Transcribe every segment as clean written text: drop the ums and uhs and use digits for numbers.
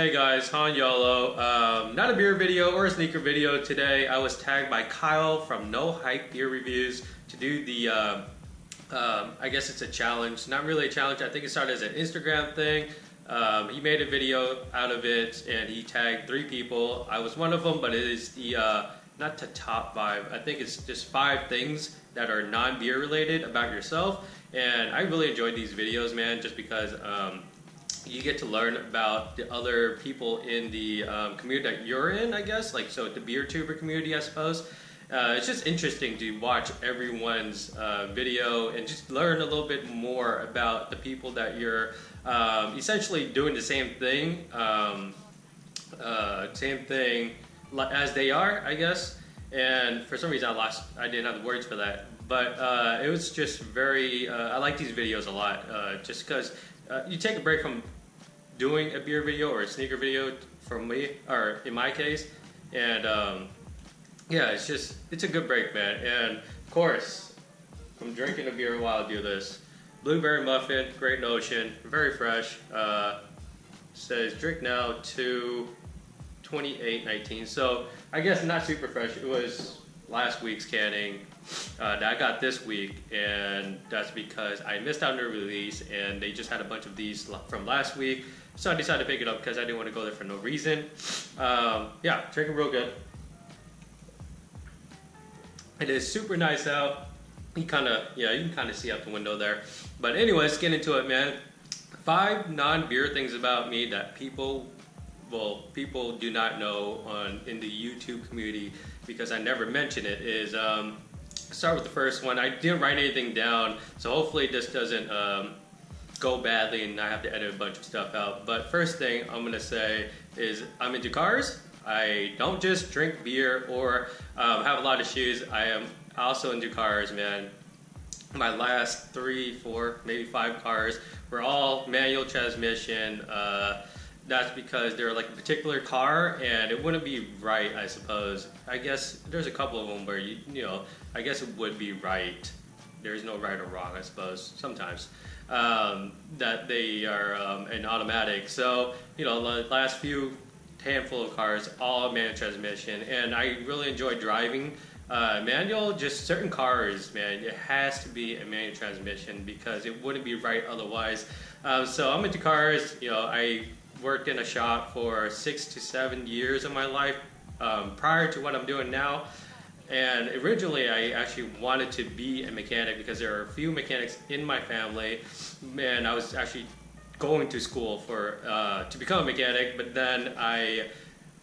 Hey guys, Han Yolo. Not a beer video or a sneaker video today. I was tagged by Kyle from No Hype Beer Reviews to do the, I guess it's a challenge. Not really a challenge. I think it started as an Instagram thing. He made a video out of it and he tagged 3 people. I was one of them, but it is the, not the top 5. I think it's just 5 things that are non-beer related about yourself. And I really enjoyed these videos, man, just because you get to learn about the other people in the community that you're in, I guess, like so the beer tuber community, I suppose. It's just interesting to watch everyone's video and just learn a little bit more about the people that you're essentially doing the same thing as they are, I guess. And for some reason I didn't have the words for that, but it was just very, I like these videos a lot, just because you take a break from doing a beer video or a sneaker video for me, or in my case, and yeah, it's a good break, man. And of course, I'm drinking a beer while I do this. Blueberry muffin, Great Notion, very fresh. Says drink now to 28/19. So I guess not super fresh. It was last week's canning that I got this week, and that's because I missed out on the release and they just had a bunch of these from last week, so I decided to pick it up because I didn't want to go there for no reason. Yeah, drinking real good. It is super nice out. You can kind of see out the window there. But anyways, get into it, man. 5 non-beer things about me that people do not know in the YouTube community, because I never mention it, is start with the first one. I didn't write anything down, so hopefully this doesn't go badly and I have to edit a bunch of stuff out. But first thing I'm gonna say is I'm into cars. I don't just drink beer or have a lot of shoes. I am also into cars, man. My last 3, 4, maybe 5 cars were all manual transmission. That's because they're like a particular car and it wouldn't be right, I suppose. I guess there's a couple of them where you know, I guess it would be right. There's no right or wrong, I suppose, sometimes. That they are an automatic. So, you know, the last few handful of cars, all manual transmission, and I really enjoy driving manual. Just certain cars, man, it has to be a manual transmission because it wouldn't be right otherwise. So I'm into cars. You know, I worked in a shop for 6 to 7 years of my life prior to what I'm doing now. And originally I actually wanted to be a mechanic because there are a few mechanics in my family, and I was actually going to school for to become a mechanic. But then I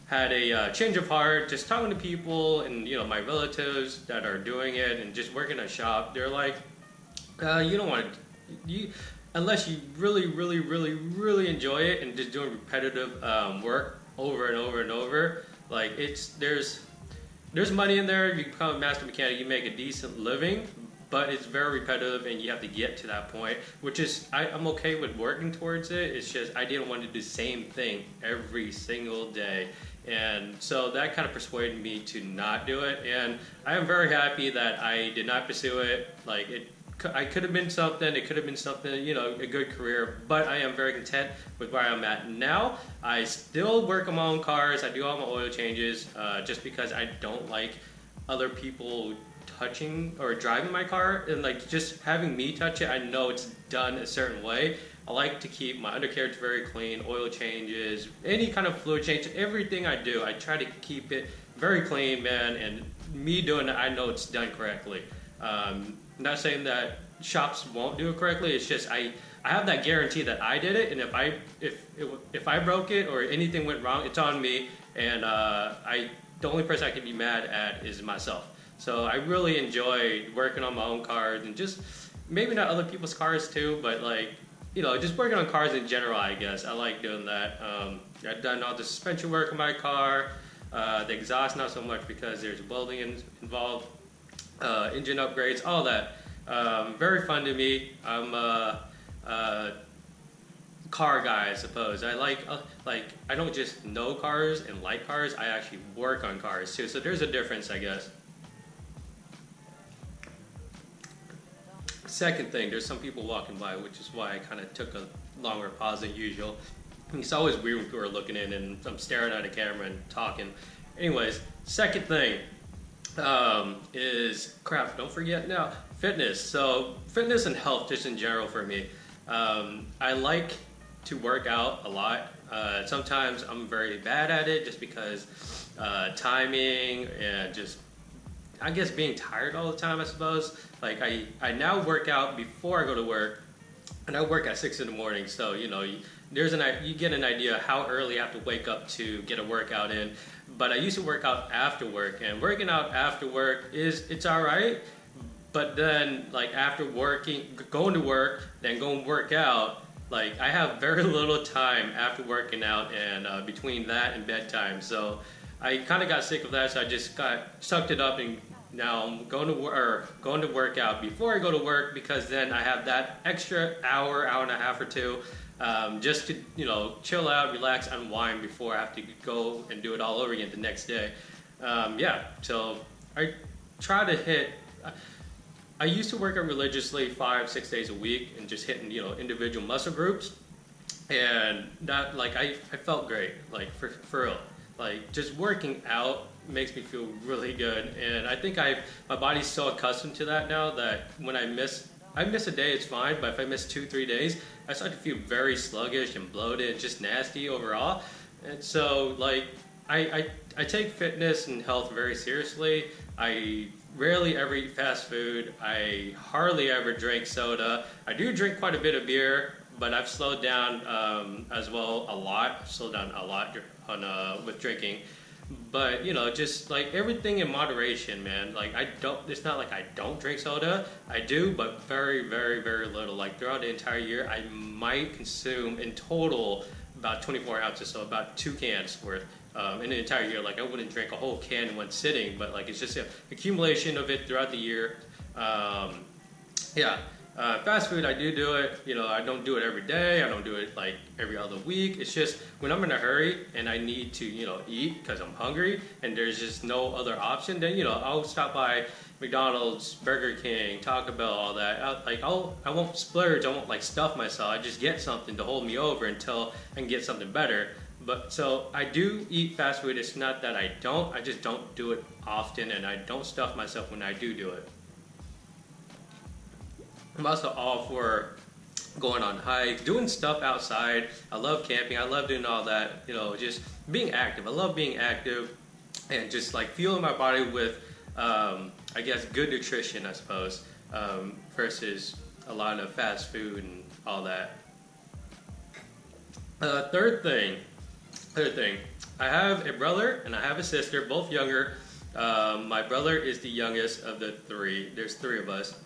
had a change of heart, just talking to people and, you know, my relatives that are doing it and just working in a shop. They're like, you don't want to, unless you really enjoy it and just doing repetitive work over and over and over. Like, there's money in there. You become a master mechanic, you make a decent living, but it's very repetitive and you have to get to that point, which is, I'm okay with working towards it. It's just I didn't want to do the same thing every single day. And so that kind of persuaded me to not do it. And I am very happy that I did not pursue it. Like, I could have been something, it could have been something, you know, a good career, but I am very content with where I'm at now. I still work on my own cars. I do all my oil changes just because I don't like other people touching or driving my car, and like just having me touch it, I know it's done a certain way. I like to keep my undercarriage very clean, oil changes, any kind of fluid change, everything I do, I try to keep it very clean, man, and me doing it, I know it's done correctly. I'm not saying that shops won't do it correctly, it's just I have that guarantee that I did it, and if I broke it or anything went wrong, it's on me, and the only person I can be mad at is myself. So I really enjoy working on my own cars, and just maybe not other people's cars too, but like, you know, just working on cars in general, I guess. I like doing that. I've done all the suspension work in my car, the exhaust not so much because there's welding involved, engine upgrades, all that. Very fun to me. I'm a car guy, I suppose. I like I don't just know cars and like cars, I actually work on cars too. So there's a difference, I guess. Second thing, there's some people walking by, which is why I kind of took a longer pause than usual. It's always weird when people are looking in and I'm staring at a camera and talking. Anyways, second thing is crap. Don't forget now, fitness. So fitness and health, just in general for me. I like to work out a lot. Sometimes I'm very bad at it just because timing and just, I guess, being tired all the time, I suppose. Like I now work out before I go to work, and I work at 6 in the morning. So you know, you get an idea how early I have to wake up to get a workout in. But I used to work out after work, and working out after work it's all right. But then, like after going to work, then going to work out, like I have very little time after working out and between that and bedtime. So I kind of got sick of that, so I just sucked it up, and now I'm going to work out before I go to work, because then I have that extra hour and a half or two, just to, you know, chill out, relax, unwind before I have to go and do it all over again the next day. Yeah, so I try to hit. I used to work out religiously 5-6 days a week and just hitting, you know, individual muscle groups, and that, like, I felt great, like for real. Like just working out makes me feel really good, and I think my body's so accustomed to that now that when I miss a day, it's fine, but if I miss 2-3 days, I start to feel very sluggish and bloated, just nasty overall. And so like I take fitness and health very seriously. I rarely ever eat fast food. I hardly ever drink soda. I do drink quite a bit of beer, but I've slowed down as well a lot. I've slowed down a lot with drinking. But you know, just like everything in moderation, man. Like it's not like I don't drink soda. I do, but very, very, very little. Like throughout the entire year, I might consume in total about 24 ounces, so about 2 cans worth in the entire year. Like I wouldn't drink a whole can in one sitting, but like it's just an accumulation of it throughout the year. Yeah. Fast food, I do it. You know, I don't do it every day. I don't do it like every other week. It's just when I'm in a hurry and I need to, you know, eat because I'm hungry and there's just no other option, then, you know, I'll stop by McDonald's, Burger King, Taco Bell, all that. I won't splurge. I won't like stuff myself. I just get something to hold me over until I can get something better. But so I do eat fast food. It's not that I don't. I just don't do it often, and I don't stuff myself when I do it. I'm also all for going on hikes, doing stuff outside. I love camping. I love doing all that. You know, just being active. I love being active and just like fueling my body with, I guess, good nutrition, I suppose, versus a lot of fast food and all that. Third thing. I have a brother and I have a sister, both younger. My brother is the youngest of the 3. There's 3 of us.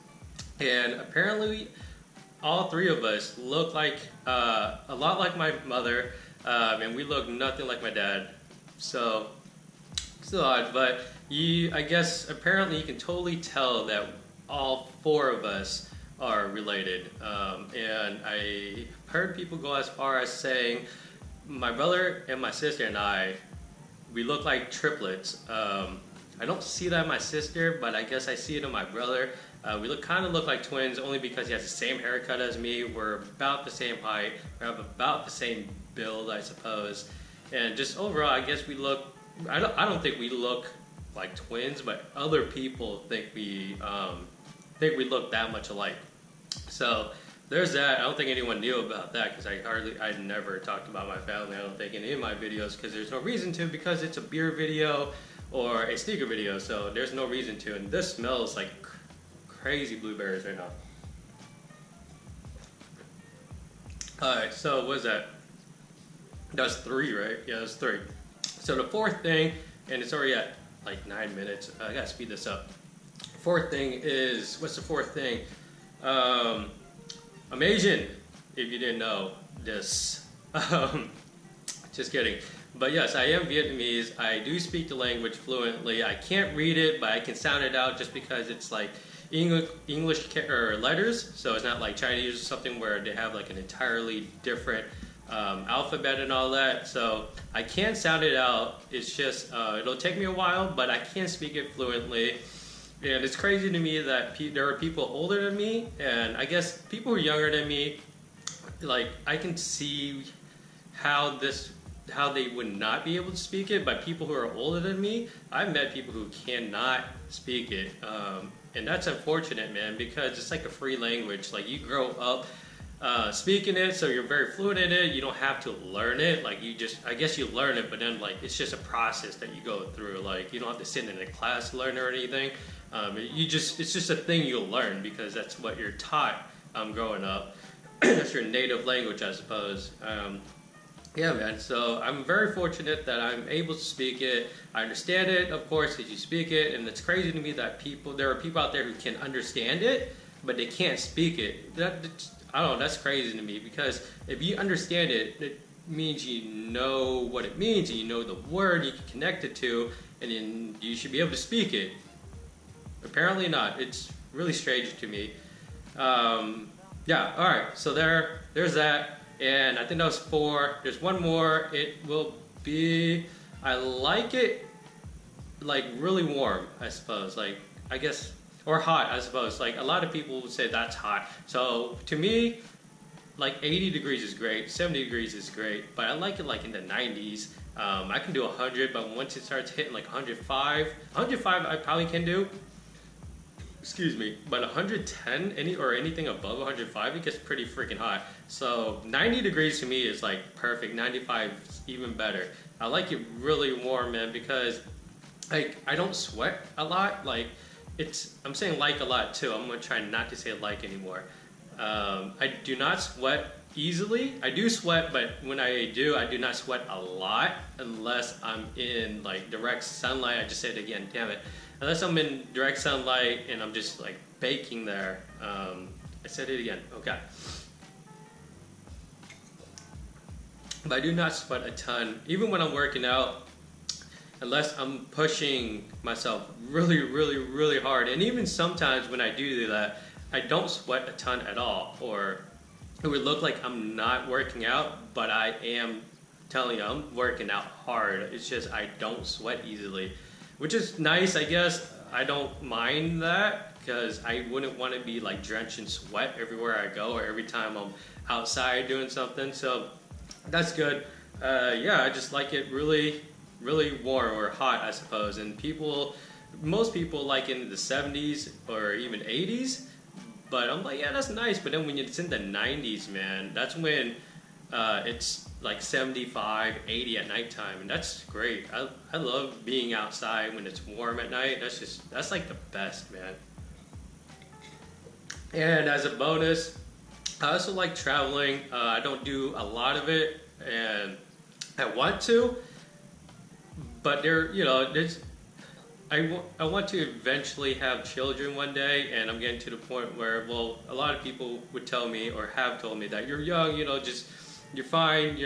And apparently, all 3 of us look like a lot like my mother, and we look nothing like my dad. So it's odd, but I guess apparently you can totally tell that all 4 of us are related. And I heard people go as far as saying my brother and my sister and we look like triplets. I don't see that in my sister, but I guess I see it in my brother. We kind of look like twins only because he has the same haircut as me. We're about the same height. We have about the same build, I suppose. And just overall, I guess we look. I don't think we look like twins, but other people think we look that much alike. So there's that. I don't think anyone knew about that because I never talked about my family. I don't think in any of my videos, because there's no reason to, because it's a beer video or a sneaker video. So there's no reason to. And this smells like crazy blueberries right now. Alright, so what's that? That's 3, right? Yeah, that's 3. So the 4th thing, and it's already at like 9 minutes. I gotta speed this up. 4th thing is, what's the 4th thing? I'm Asian, if you didn't know this. Just kidding. But yes, I am Vietnamese. I do speak the language fluently. I can't read it, but I can sound it out just because it's like English or letters, so it's not like Chinese or something where they have like an entirely different alphabet and all that. So I can sound it out. It's just it'll take me a while, but I can speak it fluently. And it's crazy to me that there are people older than me, and I guess people who are younger than me, like I can see how they would not be able to speak it by people who are older than me. I've met people who cannot speak it, and that's unfortunate, man, because it's like a free language. Like, you grow up speaking it, so you're very fluent in it. You don't have to learn it. Like, I guess you learn it, but then like it's just a process that you go through. Like, you don't have to sit in a class to learn or anything. It's just a thing you'll learn because that's what you're taught growing up. That's your native language, I suppose. Yeah, man. So I'm very fortunate that I'm able to speak it. I understand it, of course, because you speak it, and it's crazy to me that there are people out there who can understand it, but they can't speak it. I don't know. That's crazy to me, because if you understand it, it means you know what it means, and you know the word you can connect it to, and then you should be able to speak it. Apparently not. It's really strange to me. Yeah. All right. So there's that. And I think that was 4. There's one more. It will be, I like it like really warm, I suppose. Like, I guess, or hot, I suppose. Like, a lot of people would say that's hot. So to me, like 80 degrees is great, 70 degrees is great, but I like it like in the 90s. I can do 100, but once it starts hitting like 105 I probably can do. Excuse me, but 110 anything above 105, it gets pretty freaking hot. So 90 degrees to me is like perfect. 95 is even better. I like it really warm, man, because like I don't sweat a lot. Like, I'm saying like a lot too. I'm gonna try not to say like anymore. I do not sweat easily. I do sweat, but when I do not sweat a lot unless I'm in like direct sunlight. I just said it again, damn it. Unless I'm in direct sunlight and I'm just like baking there. I said it again, okay. But I do not sweat a ton, even when I'm working out, unless I'm pushing myself really, really, really hard. And even sometimes when I do that, I don't sweat a ton at all. Or it would look like I'm not working out, but I am telling you, I'm working out hard. It's just I don't sweat easily. Which is nice, I guess. I don't mind that, because I wouldn't want to be like drenched in sweat everywhere I go or every time I'm outside doing something. So that's good. Yeah, I just like it really, really warm or hot, I suppose. And most people like in the 70s or even 80s. But I'm like, yeah, that's nice. But then when it's in the 90s, man, that's when it's like 75, 80 at nighttime, and that's great. I love being outside when it's warm at night. That's like the best, man. And as a bonus, I also like traveling. I don't do a lot of it, and I want to, but I want to eventually have children one day, and I'm getting to the point where, well, a lot of people would tell me or have told me that you're young, you're fine,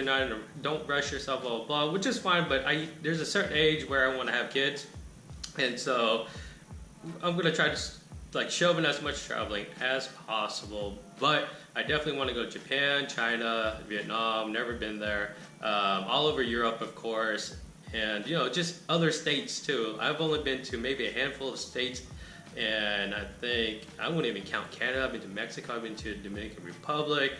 don't rush yourself, blah, blah, blah, which is fine, but there's a certain age where I want to have kids, and so I'm going to try to like shove in as much traveling as possible, but I definitely want to go to Japan, China, Vietnam, never been there, all over Europe, of course, and just other states too. I've only been to maybe a handful of states, and I think I wouldn't even count Canada. I've been to Mexico, I've been to the Dominican Republic.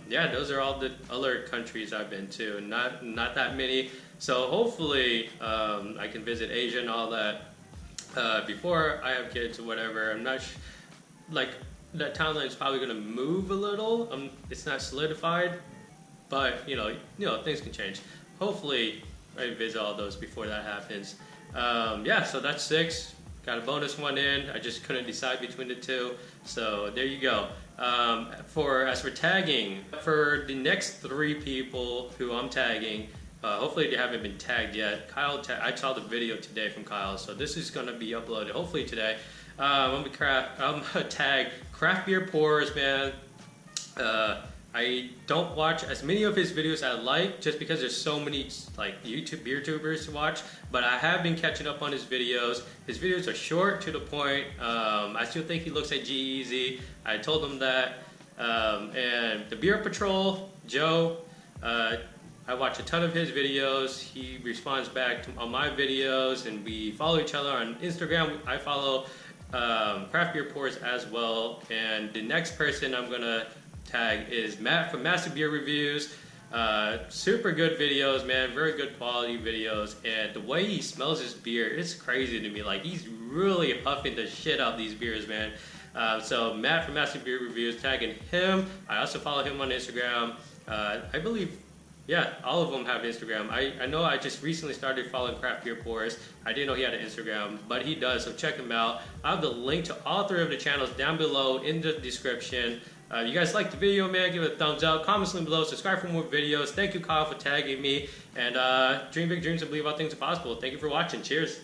Yeah, those are all the other countries I've been to, not that many. So hopefully I can visit Asia and all that before I have kids or whatever. I'm not like that timeline is probably going to move a little. It's not solidified, but things can change. Hopefully I visit all those before that happens. Yeah, so that's 6. Got a bonus one in. I just couldn't decide between the 2. So there you go. As for tagging, for the next 3 people who I'm tagging, hopefully they haven't been tagged yet. I saw the video today from Kyle, so this is going to be uploaded hopefully today. I'm gonna tag Craft Beer Pours, man. I don't watch as many of his videos as I like, just because there's so many like YouTube beer tubers to watch, but I have been catching up on his videos. His videos are short, to the point. I still think he looks at G-Eazy. I told him that. And the Beer Patrol, Joe, I watch a ton of his videos. He responds back on my videos, and we follow each other on Instagram. I follow Craft Beer Pours as well. And the next person I'm gonna tag is Matt from Massive Beer Reviews. Super good videos, man. Very good quality videos. And the way he smells his beer, it's crazy to me. Like, he's really huffing the shit out these beers, man. So Matt from Master Beer Reviews, tagging him. I also follow him on Instagram. I believe, yeah, all of them have Instagram. I know I just recently started following Craft Beer Pours. I didn't know he had an Instagram, but he does, so check him out. I have the link to all 3 of the channels down below in the description. You guys like the video, man, give it a thumbs up. Comments down below, subscribe for more videos. Thank you, Kyle, for tagging me. And dream big dreams and believe all things are possible. Thank you for watching. Cheers.